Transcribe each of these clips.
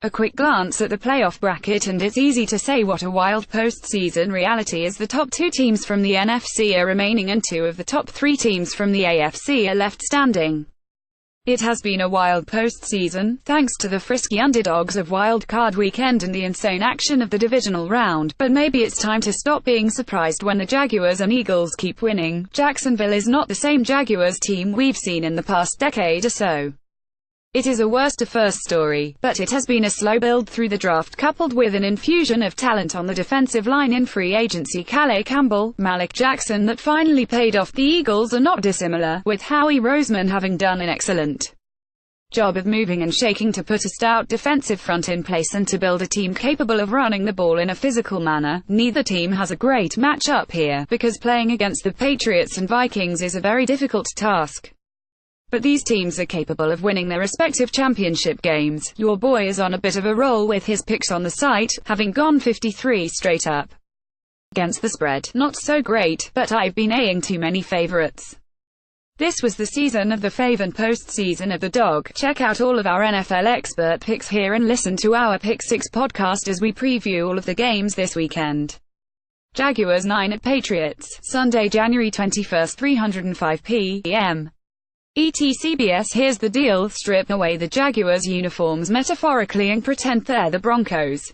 A quick glance at the playoff bracket and it's easy to say what a wild postseason reality is. The top 2 teams from the NFC are remaining and 2 of the top 3 teams from the AFC are left standing. It has been a wild postseason, thanks to the frisky underdogs of Wild Card Weekend and the insane action of the divisional round, but maybe it's time to stop being surprised when the Jaguars and Eagles keep winning. Jacksonville is not the same Jaguars team we've seen in the past decade or so. It is a worst-to-first story, but it has been a slow build through the draft coupled with an infusion of talent on the defensive line in free agency. Calais Campbell, Malik Jackson that finally paid off. The Eagles are not dissimilar, with Howie Roseman having done an excellent job of moving and shaking to put a stout defensive front in place and to build a team capable of running the ball in a physical manner. Neither team has a great matchup here, because playing against the Patriots and Vikings is a very difficult task. But these teams are capable of winning their respective championship games. Your boy is on a bit of a roll with his picks on the site, having gone 53 straight up against the spread. Not so great, but I've been A-ing too many favorites. This was the season of the fave and postseason of the dog. Check out all of our NFL expert picks here and listen to our Pick 6 podcast as we preview all of the games this weekend. Jaguars 9 at Patriots, Sunday, January 21st, 3:05 p.m. ET. Here's the deal: strip away the Jaguars uniforms metaphorically and pretend they're the Broncos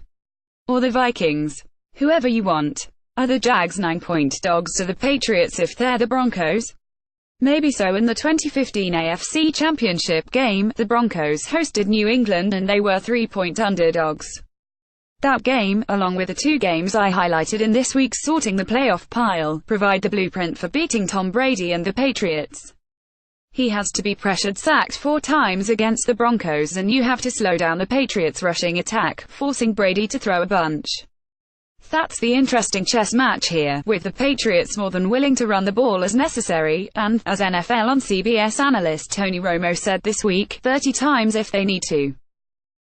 or the Vikings. Whoever you want. Are the Jags 9-point dogs to the Patriots if they're the Broncos? Maybe so. In the 2015 AFC Championship game, the Broncos hosted New England and they were 3-point underdogs. That game, along with the 2 games I highlighted in this week's Sorting the Playoff pile, provide the blueprint for beating Tom Brady and the Patriots. He has to be pressured, sacked 4 times against the Broncos, and you have to slow down the Patriots' rushing attack, forcing Brady to throw a bunch. That's the interesting chess match here, with the Patriots more than willing to run the ball as necessary, and, as NFL on CBS analyst Tony Romo said this week, 30 times if they need to.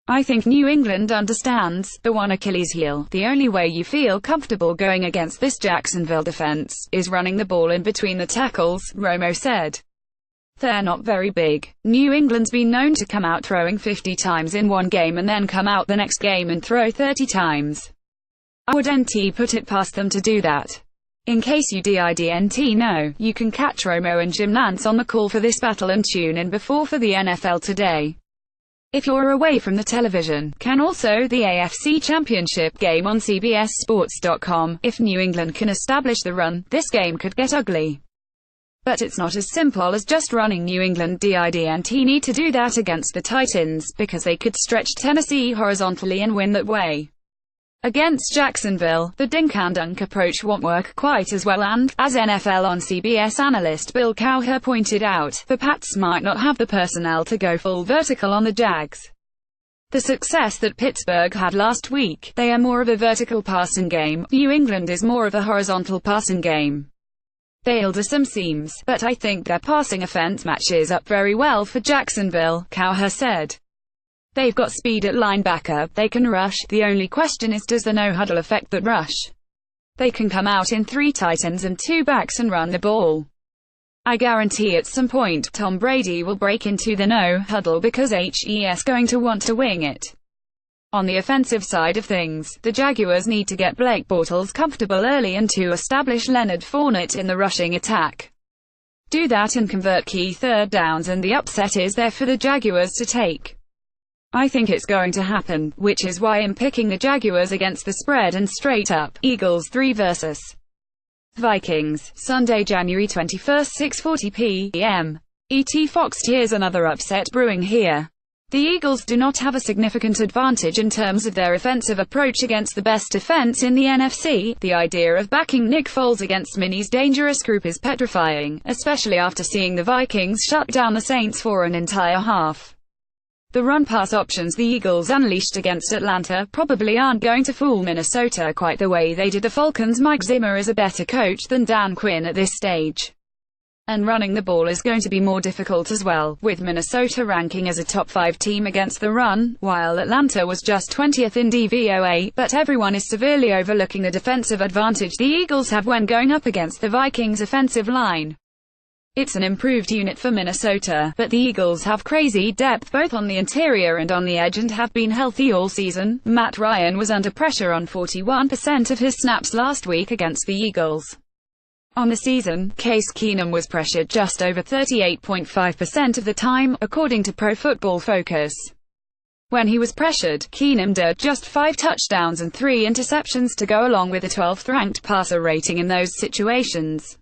I think New England understands the one Achilles heel. The only way you feel comfortable going against this Jacksonville defense is running the ball in between the tackles, Romo said. They're not very big. New England's been known to come out throwing 50 times in one game and then come out the next game and throw 30 times. I wouldn't put it past them to do that. In case you didn't know, you can catch Romo and Jim Nantz on the call for this battle and tune in before for the NFL Today. If you're away from the television, can also the AFC Championship game on CBSSports.com. If New England can establish the run, this game could get ugly. But it's not as simple as just running. New England didn't need to do that against the Titans, because they could stretch Tennessee horizontally and win that way. Against Jacksonville, the dink-and-dunk approach won't work quite as well and, as NFL on CBS analyst Bill Cowher pointed out, the Pats might not have the personnel to go full vertical on the Jags. The success that Pittsburgh had last week, they are more of a vertical passing game. New England is more of a horizontal passing game. They'll do some seams, but I think their passing offense matches up very well for Jacksonville, Cowher said. They've got speed at linebacker, they can rush, the only question is does the no-huddle affect that rush? They can come out in 3 tight ends and 2 backs and run the ball. I guarantee at some point, Tom Brady will break into the no-huddle because he's going to want to wing it. On the offensive side of things, the Jaguars need to get Blake Bortles comfortable early and to establish Leonard Fournette in the rushing attack. Do that and convert key third downs and the upset is there for the Jaguars to take. I think it's going to happen, which is why I'm picking the Jaguars against the spread and straight up. Eagles 3 vs. Vikings, Sunday, January 21st, 6:40 p.m. ET. Fox. Here's another upset brewing here. The Eagles do not have a significant advantage in terms of their offensive approach against the best defense in the NFC. The idea of backing Nick Foles against Minnie's dangerous group is petrifying, especially after seeing the Vikings shut down the Saints for an entire half. The run-pass options the Eagles unleashed against Atlanta probably aren't going to fool Minnesota quite the way they did the Falcons. Mike Zimmer is a better coach than Dan Quinn at this stage. And running the ball is going to be more difficult as well, with Minnesota ranking as a top 5 team against the run, while Atlanta was just 20th in DVOA, but everyone is severely overlooking the defensive advantage the Eagles have when going up against the Vikings' offensive line. It's an improved unit for Minnesota, but the Eagles have crazy depth both on the interior and on the edge and have been healthy all season. Matt Ryan was under pressure on 41% of his snaps last week against the Eagles. On the season, Case Keenum was pressured just over 38.5% of the time, according to Pro Football Focus. When he was pressured, Keenum did just 5 touchdowns and 3 interceptions to go along with a 12th-ranked passer rating in those situations.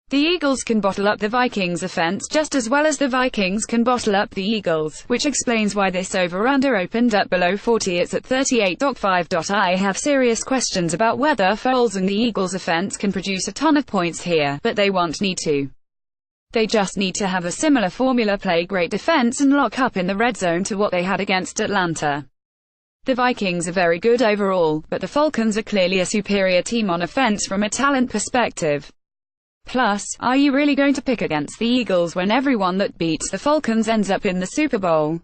The Eagles can bottle up the Vikings' offense just as well as the Vikings can bottle up the Eagles, which explains why this over-under opened up below 40. It's at 38.5. I have serious questions about whether Foles and the Eagles' offense can produce a ton of points here, but they won't need to. They just need to have a similar formula: play great defense and lock up in the red zone to what they had against Atlanta. The Vikings are very good overall, but the Falcons are clearly a superior team on offense from a talent perspective. Plus, are you really going to pick against the Eagles when everyone that beats the Falcons ends up in the Super Bowl?